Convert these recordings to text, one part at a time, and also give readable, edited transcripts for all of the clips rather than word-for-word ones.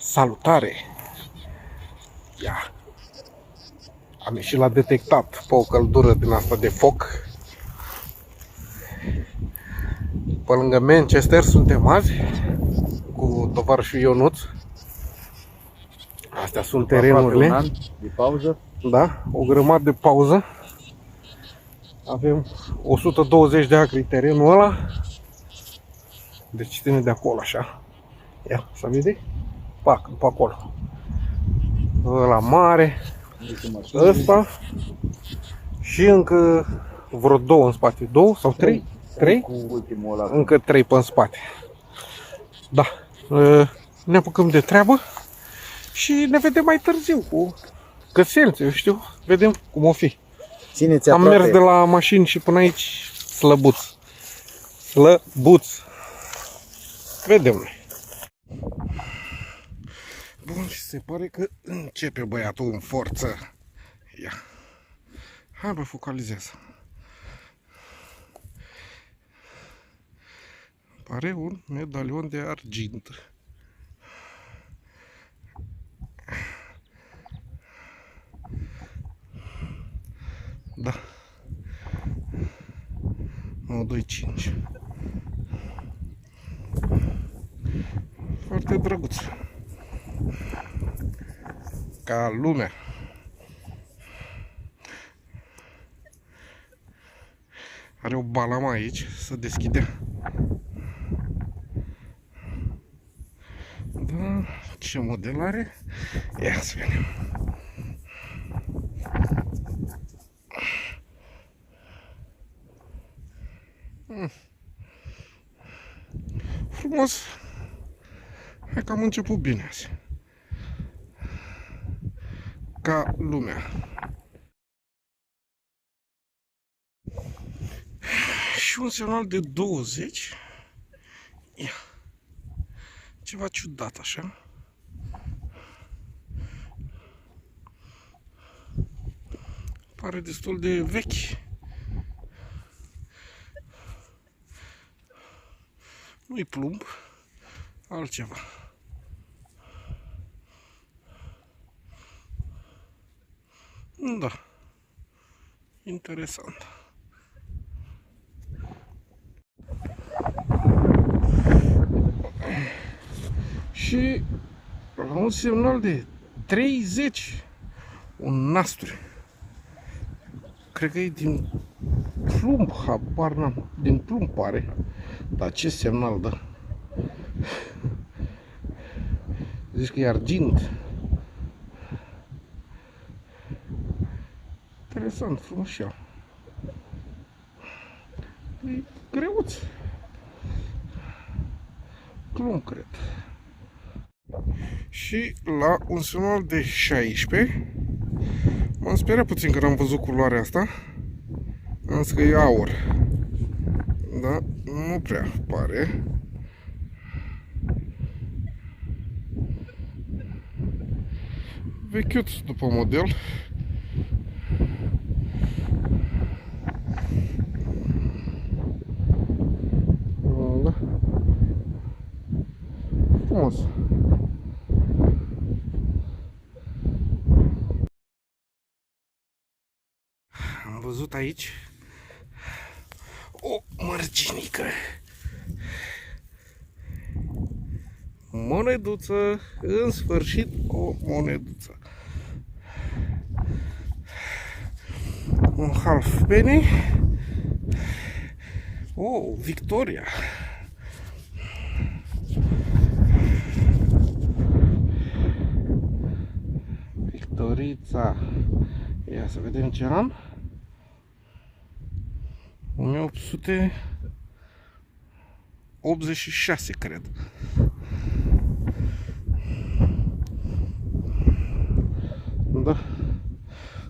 Salutare! Ia! Am ieșit la detectat pe o căldură din asta de foc. Pe lângă Manchester suntem azi cu tovarășul Ionuț. Astea sunt terenurile. Un an de pauză? Da, o grămadă de pauză. Avem 120 de acri terenul ăla. Deci ține de acolo așa. Ia, să vede? Pac, pe acolo. Ăla mare. Ăsta. Și încă vreo două în spate. Două sau trei? Trei? Cu ultimul ăla. Încă trei pe în spate. Da. Ne apucăm de treabă. Și ne vedem mai târziu cu cățelți, eu știu. Vedem cum o fi. Țineți Am aproape. mers de la mașini și până aici slăbuț. Slăbuț. Vedem noi. Bun, și se pare că începe băiatul în forță. Ia. Hai bă, focalizează. Pare un medalion de argint. Da. 925. Foarte drăguț. Ca lumea. Are o balamă aici, să deschidea. Da, ce model are? Ia să vedem. Frumos. Hai că am început bine azi. Ca lumea. Și un semnal de 20. Ia. Ceva ciudat așa. Pare destul de vechi. Nu-i plumb, altceva. Da. Interesant. Și la un semnal de 30, un nasturi. Cred că e din plumb, habar n-am. Din plumb pare. Dar ce semnal dă? Zici că e argint. Interesant, frumos și ea. E greuț. Plumb, cred. Și la un semnal de 16 m-am speriat puțin când am văzut culoarea asta. Am zis că e aur. Da, nu prea pare. Vechiuț după model. Da. Frumos. Am văzut aici o mărginică. Moneduță, în sfârșit o moneduță. Un half penny. Oh, Victoria. Victorița. Ia să vedem ce am. 1886, cred. Da.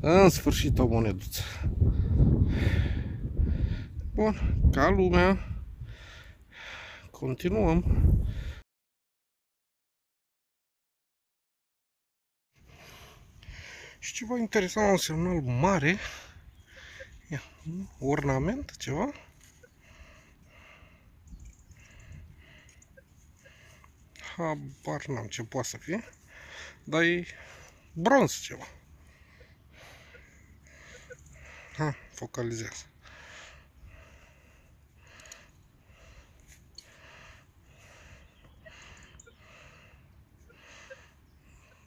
În sfârșit o moneduță. Bun, ca lumea. Continuăm. Și ceva interesant, un semnal mare. Ia, ornament, ceva. Habar n-am ce poate să fie. Dar e bronz ceva. Ha, focalizează.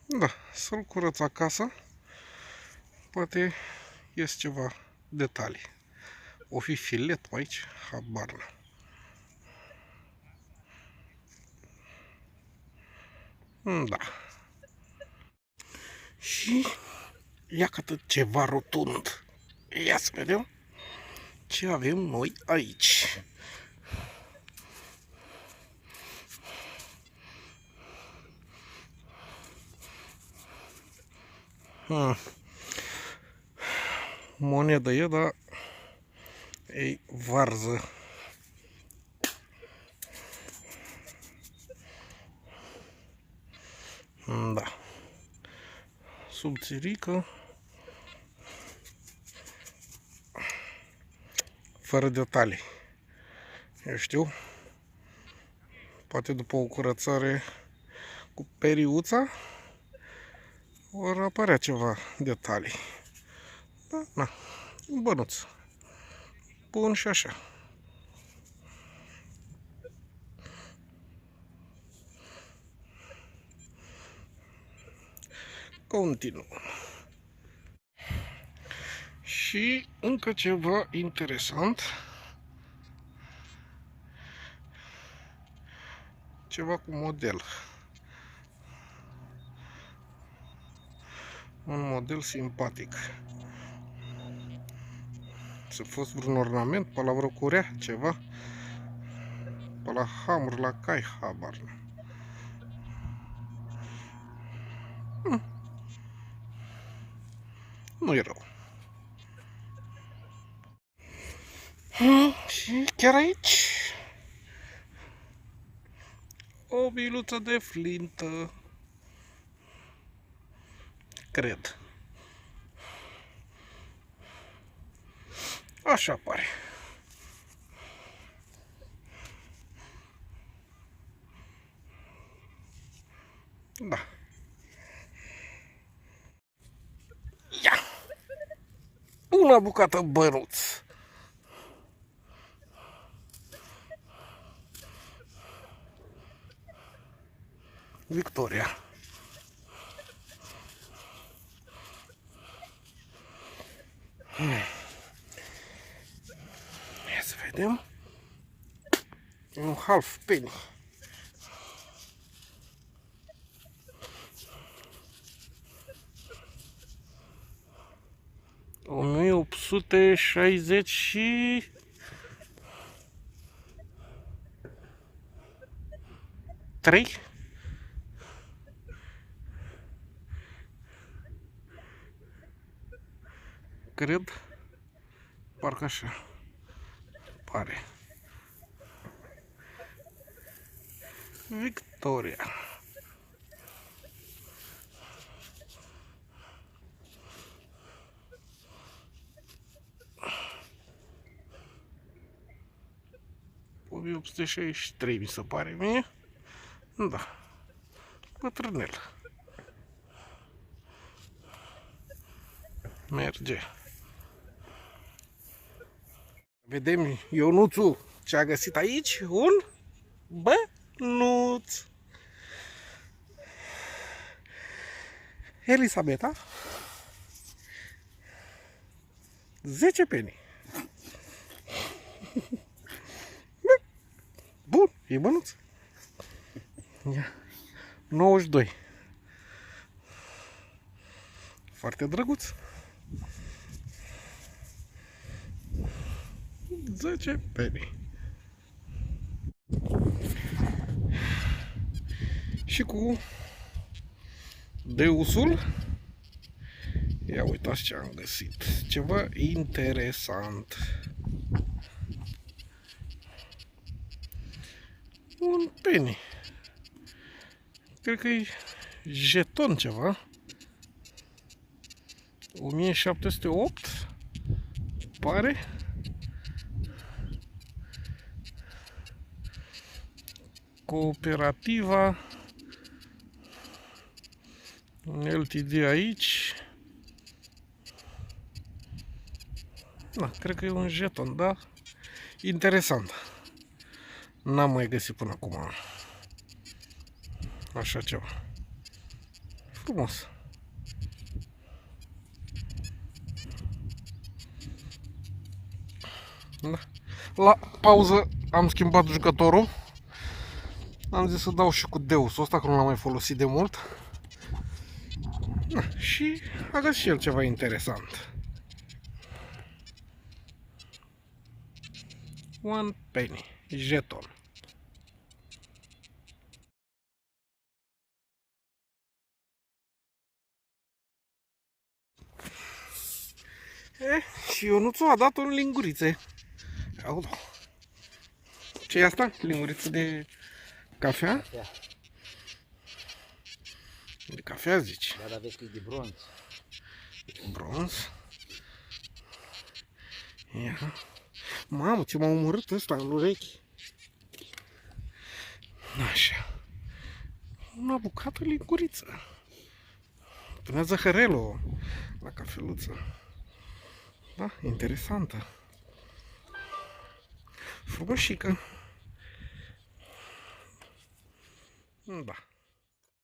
Da, să-l curăț acasă. Poate ies ceva detalii. O fi filet pe aici, habar n-am. Da. Și iată ceva rotund. Ia să vedem ce avem noi aici. Monedă e, dar e varză. Da. Subțirică. Fără detalii. Eu știu. Poate după o curățare cu periuța vor apărea ceva detalii. Da, na. Bănuț. Bun și așa. Continuăm. Și încă ceva interesant. Ceva cu model. Un model simpatic. Să fost vreun ornament pe la vreo curea, ceva. Pe la hamur, la cai, habar. Nu e rău. Și chiar aici o biluță de flintă. Cred. Așa pare. Da. Ia! Una bucată bănuț. Victoria. Ia să vedem. Un half penny. O 1863. Cred. Parcă așa. Pare. Victoria. O 1863 mi se pare mie. Da. Bătrânel. Merge. Vedem Ionuțul ce a găsit aici. Un bănuț. Elisabeta. 10 penny. Bun, e bănuț. Ia. 92. Foarte drăguț. 10 penny. Și cu deusul, ia uitați ce am găsit. Ceva interesant. Un penny. Cred că e jeton ceva. 1708 pare. Cooperativa LTD aici. Da, cred că e un jeton, da? Interesant. N-am mai găsit până acum așa ceva. Frumos. Da. La pauză am schimbat jucătorul. Am zis să dau și cu Deusul ăsta, că nu l-am mai folosit de mult. Da, și a găsit și el ceva interesant. One penny, jeton. Și Ionuțu a dat-o în lingurițe. Audo. Ce e asta? Linguriță de cafea? Cafea. De cafea zici? Da, dar vezi că e de bronz. Bronz. Ia. Mamă, ce m-a omorât ăsta în urechi. Așa. Una bucată linguriță. Punea zăhărelul la cafeluță. Da, interesantă. Frumușică. Da.